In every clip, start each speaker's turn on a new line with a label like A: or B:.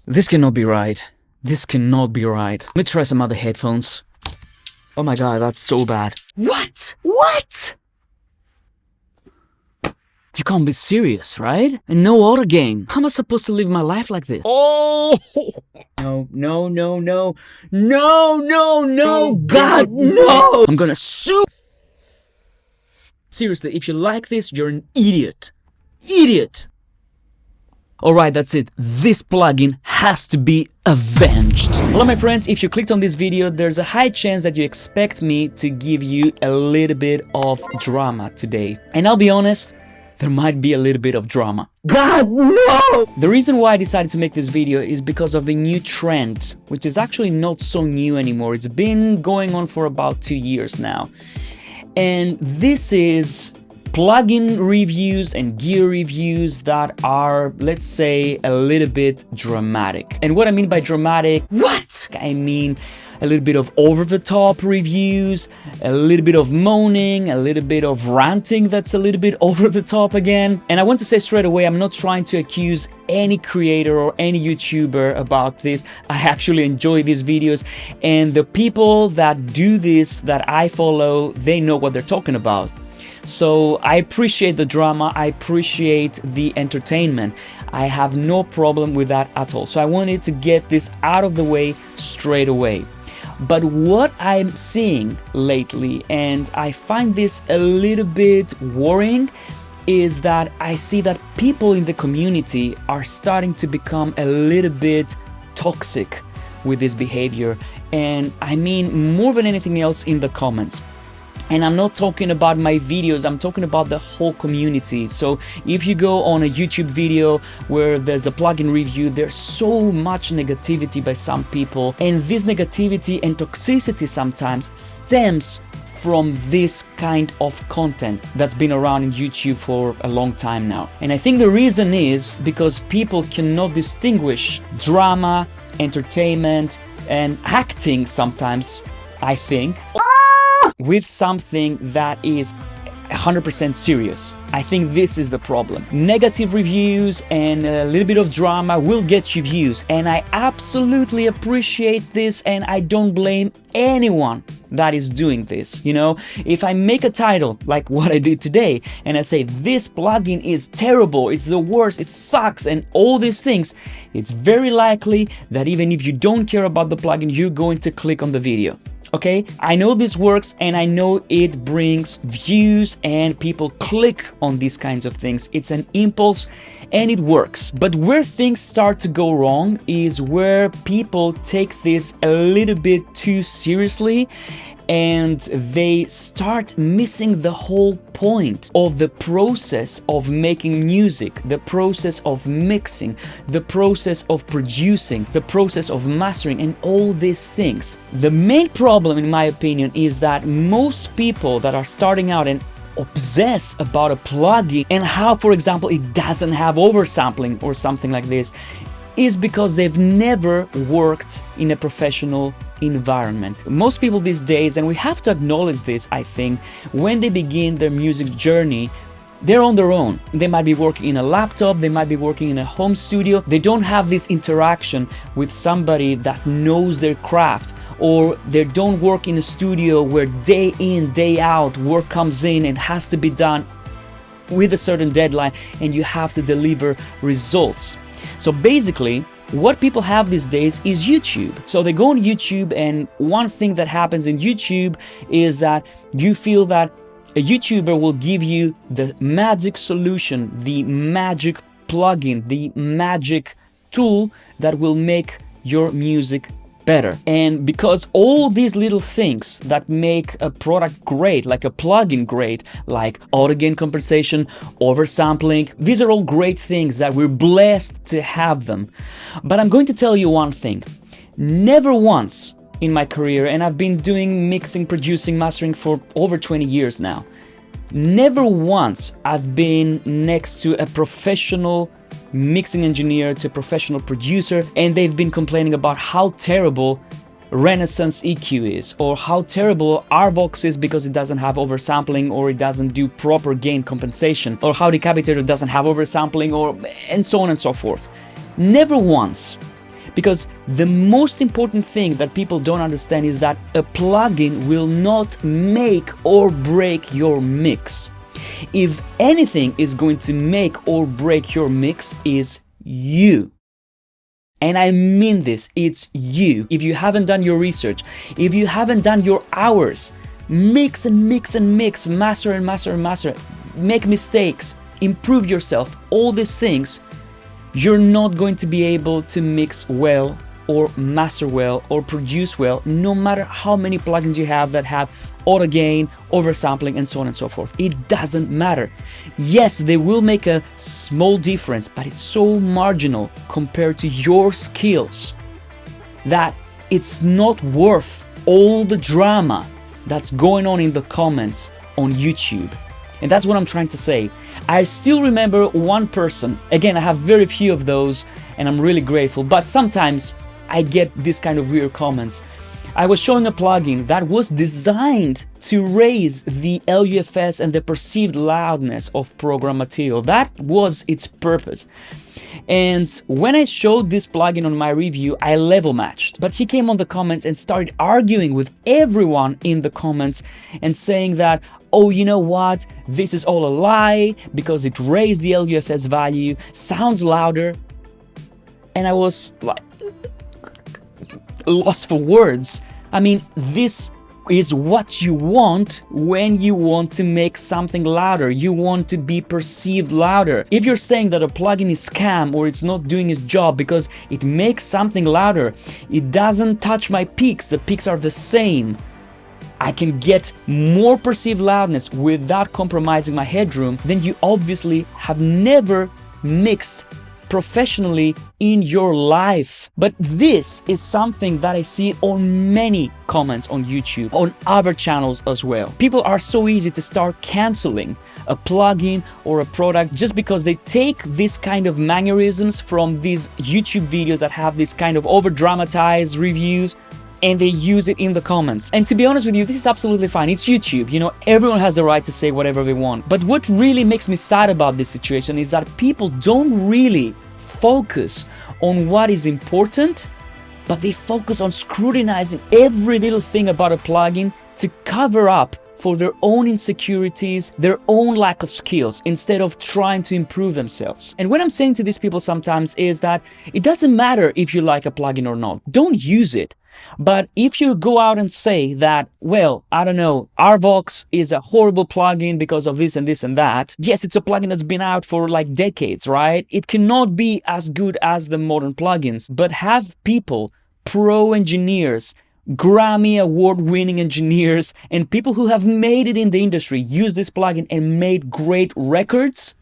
A: This cannot be right. This cannot be right. Let me try some other headphones. Oh my god, that's so bad. What? What? You can't be serious, right? And no auto gain. How am I supposed to live my life like this? Oh! No, no, no, no. No, no, no! God, no! I'm gonna sue! Seriously, if you like this, you're an idiot. Idiot! Alright, that's it. This plugin has to be avenged. Hello my friends, if you clicked on this video, there's a high chance that you expect me to give you a little bit of drama today. And I'll be honest, there might be a little bit of drama. God, no! The reason why I decided to make this video is because of the new trend, which is actually not so new anymore. It's been going on for about 2 years now. And this is plugin reviews and gear reviews that are, let's say, a little bit dramatic. And what I mean by dramatic, what? I mean a little bit of over-the-top reviews, a little bit of moaning, a little bit of ranting that's a little bit over-the-top again. And I want to say straight away, I'm not trying to accuse any creator or any YouTuber about this. I actually enjoy these videos, and the people that do this, that I follow, they know what they're talking about. So I appreciate the drama, I appreciate the entertainment. I have no problem with that at all. So I wanted to get this out of the way straight away. But what I'm seeing lately, and I find this a little bit worrying, is that I see that people in the community are starting to become a little bit toxic with this behavior. And I mean more than anything else in the comments. And I'm not talking about my videos, I'm talking about the whole community. So if you go on a YouTube video where there's a plugin review, there's so much negativity by some people. And this negativity and toxicity sometimes stems from this kind of content that's been around in YouTube for a long time now. And I think the reason is because people cannot distinguish drama, entertainment, and acting sometimes, I think, with something that is 100% serious. I think this is the problem. Negative reviews and a little bit of drama will get you views, and I absolutely appreciate this, and I don't blame anyone that is doing this. You know, if I make a title like what I did today and I say this plugin is terrible, it's the worst, it sucks, and all these things, it's very likely that even if you don't care about the plugin, you're going to click on the video. Okay, I know this works, and I know it brings views and people click on these kinds of things. It's an impulse and it works. But where things start to go wrong is where people take this a little bit too seriously, and they start missing the whole point of the process of making music, the process of mixing, the process of producing, the process of mastering, and all these things. The main problem, in my opinion, is that most people that are starting out and obsess about a plugin and how, for example, it doesn't have oversampling or something like this, is because they've never worked in a professional environment. Most people these days, and we have to acknowledge this, I think, when they begin their music journey, they're on their own. They might be working in a laptop, they might be working in a home studio. They don't have this interaction with somebody that knows their craft, or they don't work in a studio where day in, day out, work comes in and has to be done with a certain deadline, and you have to deliver results. So basically, what people have these days is YouTube. So they go on YouTube, and one thing that happens in YouTube is that you feel that a YouTuber will give you the magic solution, the magic plugin, the magic tool that will make your music better. And because all these little things that make a product great, like a plugin great, like auto gain compensation, oversampling, these are all great things that we're blessed to have them. But I'm going to tell you one thing. Never once in my career, and I've been doing mixing, producing, mastering for over 20 years now, never once I've been next to a professional mixing engineer, to a professional producer, and they've been complaining about how terrible Renaissance EQ is, or how terrible RVox is because it doesn't have oversampling, or it doesn't do proper gain compensation, or how Decapitator doesn't have oversampling, or and so on and so forth. Never once. Because the most important thing that people don't understand is that a plugin will not make or break your mix. If anything is going to make or break your mix is you. And I mean this, it's you. If you haven't done your research, if you haven't done your hours, mix and mix and mix, master and master and master, make mistakes, improve yourself, all these things, you're not going to be able to mix well or master well or produce well, no matter how many plugins you have that have auto gain, oversampling, and so on and so forth. It doesn't matter. Yes, they will make a small difference, but it's so marginal compared to your skills that it's not worth all the drama that's going on in the comments on YouTube. And that's what I'm trying to say. I still remember one person, again, I have very few of those and I'm really grateful, but sometimes I get this kind of weird comments. I was showing a plugin that was designed to raise the LUFS and the perceived loudness of program material. That was its purpose. And when I showed this plugin on my review, I level matched. But he came on the comments and started arguing with everyone in the comments and saying that, oh, you know what, this is all a lie because it raised the LUFS value, sounds louder. And I was like, lost for words. I mean, this is what you want when you want to make something louder. You want to be perceived louder. If you're saying that a plugin is scam or it's not doing its job because it makes something louder, it doesn't touch my peaks, the peaks are the same, I can get more perceived loudness without compromising my headroom, then you obviously have never mixed professionally in your life. But this is something that I see on many comments on YouTube, on other channels as well. People are so easy to start canceling a plugin or a product just because they take this kind of mannerisms from these YouTube videos that have this kind of over-dramatized reviews and they use it in the comments. And to be honest with you, this is absolutely fine. It's YouTube, you know, everyone has the right to say whatever they want. But what really makes me sad about this situation is that people don't really focus on what is important, but they focus on scrutinizing every little thing about a plugin to cover up for their own insecurities, their own lack of skills, instead of trying to improve themselves. And what I'm saying to these people sometimes is that it doesn't matter if you like a plugin or not. Don't use it. But if you go out and say that, well, I don't know, Arvox is a horrible plugin because of this and this and that. Yes, it's a plugin that's been out for like decades, right? It cannot be as good as the modern plugins, but have people, pro engineers, Grammy award-winning engineers, and people who have made it in the industry use this plugin and made great records?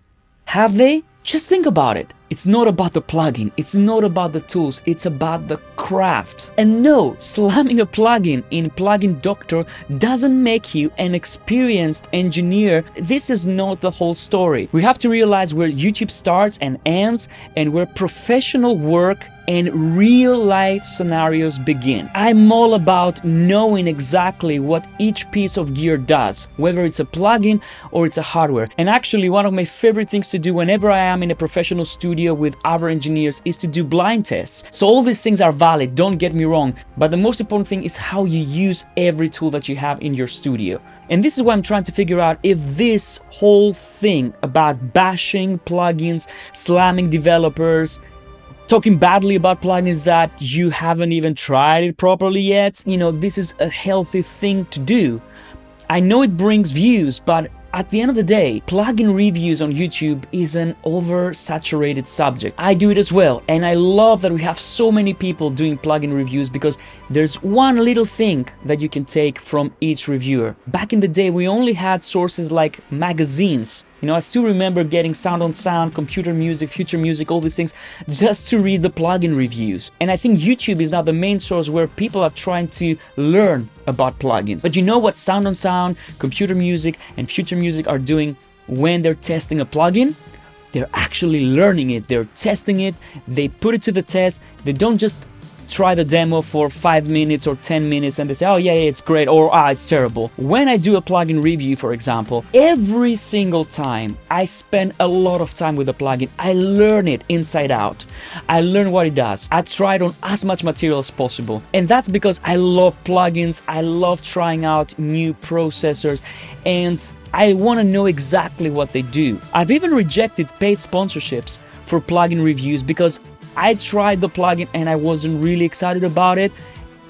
A: Have they? Just think about it. It's not about the plugin, it's not about the tools, it's about the craft. And no, slamming a plugin in Plugin Doctor doesn't make you an experienced engineer. This is not the whole story. We have to realize where YouTube starts and ends and where professional work and real life scenarios begin. I'm all about knowing exactly what each piece of gear does, whether it's a plugin or it's a hardware. And actually, one of my favorite things to do whenever I am in a professional studio with other engineers is to do blind tests. So all these things are valid, don't get me wrong, but the most important thing is how you use every tool that you have in your studio. And this is why I'm trying to figure out if this whole thing about bashing plugins, slamming developers, talking badly about plugins that you haven't even tried it properly yet, you know, this is a healthy thing to do. I know it brings views, but at the end of the day, plugin reviews on YouTube is an oversaturated subject. I do it as well, and I love that we have so many people doing plugin reviews because there's one little thing that you can take from each reviewer. Back in the day, we only had sources like magazines. You know, I still remember getting Sound on Sound, Computer Music, Future Music, all these things, just to read the plugin reviews. And I think YouTube is now the main source where people are trying to learn about plugins. But you know what Sound on Sound, Computer Music, and Future Music are doing when they're testing a plugin? They're actually learning it, they're testing it, they put it to the test, they don't just try the demo for 5 minutes or 10 minutes and they say, oh yeah, it's great, or it's terrible. When I do a plugin review, for example, every single time I spend a lot of time with the plugin. I learn it inside out. I learn what it does. I try it on as much material as possible. And that's because I love plugins. I love trying out new processors, and I want to know exactly what they do. I've even rejected paid sponsorships for plugin reviews because I tried the plugin and I wasn't really excited about it,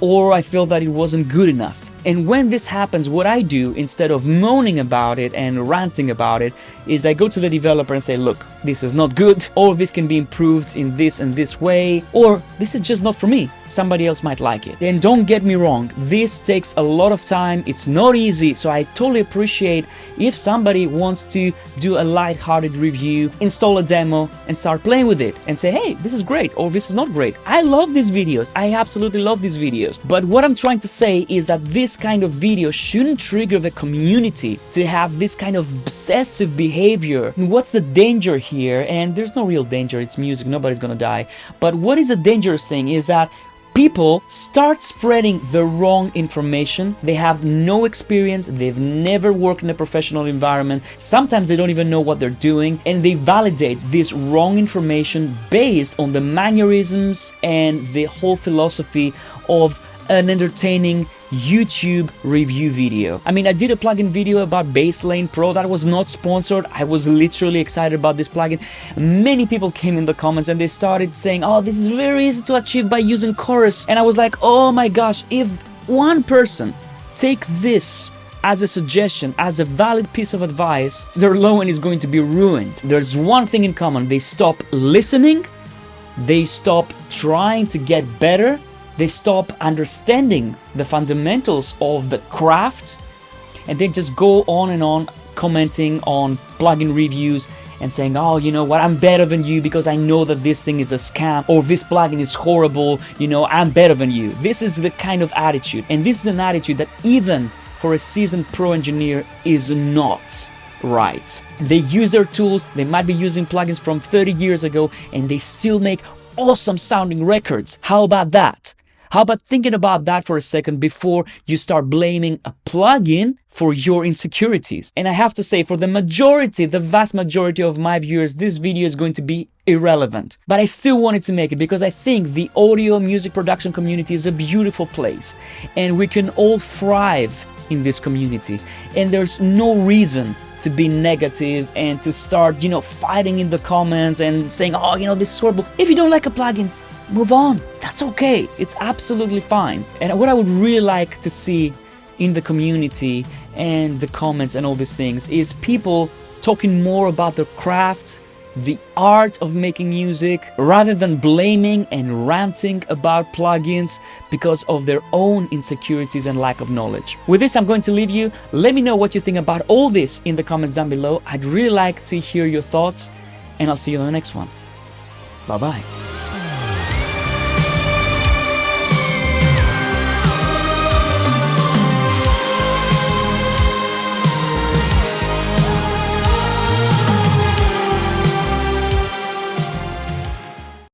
A: or I felt that it wasn't good enough. And when this happens, what I do, instead of moaning about it and ranting about it, is I go to the developer and say, look, this is not good, or this can be improved in this and this way, or this is just not for me. Somebody else might like it. And don't get me wrong, this takes a lot of time. It's not easy, so I totally appreciate if somebody wants to do a light-hearted review, install a demo, and start playing with it, and say, hey, this is great, or this is not great. I love these videos. I absolutely love these videos. But what I'm trying to say is that this kind of video shouldn't trigger the community to have this kind of obsessive behavior. And what's the danger here? And there's no real danger, it's music, nobody's gonna die. But what is the dangerous thing is that people start spreading the wrong information. They have no experience, they've never worked in a professional environment, sometimes they don't even know what they're doing, and they validate this wrong information based on the mannerisms and the whole philosophy of an entertaining YouTube review video. I mean, I did a plugin video about Basslane Pro that was not sponsored. I was literally excited about this plugin. Many people came in the comments and they started saying, oh, this is very easy to achieve by using chorus. And I was like, oh my gosh, if one person take this as a suggestion, as a valid piece of advice, their low end is going to be ruined. There's one thing in common: they stop listening, they stop trying to get better, they stop understanding the fundamentals of the craft, and they just go on and on commenting on plugin reviews and saying, oh, you know what, I'm better than you because I know that this thing is a scam, or this plugin is horrible, you know, I'm better than you. This is the kind of attitude, and this is an attitude that even for a seasoned pro engineer is not right. They use their tools, they might be using plugins from 30 years ago, and they still make awesome sounding records. How about that? How about thinking about that for a second before you start blaming a plugin for your insecurities? And I have to say, for the majority, the vast majority of my viewers, this video is going to be irrelevant. But I still wanted to make it because I think the audio music production community is a beautiful place, and we can all thrive in this community. And there's no reason to be negative and to start, you know, fighting in the comments and saying, oh, you know, this is horrible. If you don't like a plugin, move on. That's okay. It's absolutely fine. And what I would really like to see in the community and the comments and all these things is people talking more about their craft, the art of making music, rather than blaming and ranting about plugins because of their own insecurities and lack of knowledge. With this, I'm going to leave you. Let me know what you think about all this in the comments down below. I'd really like to hear your thoughts, and I'll see you on the next one. Bye-bye.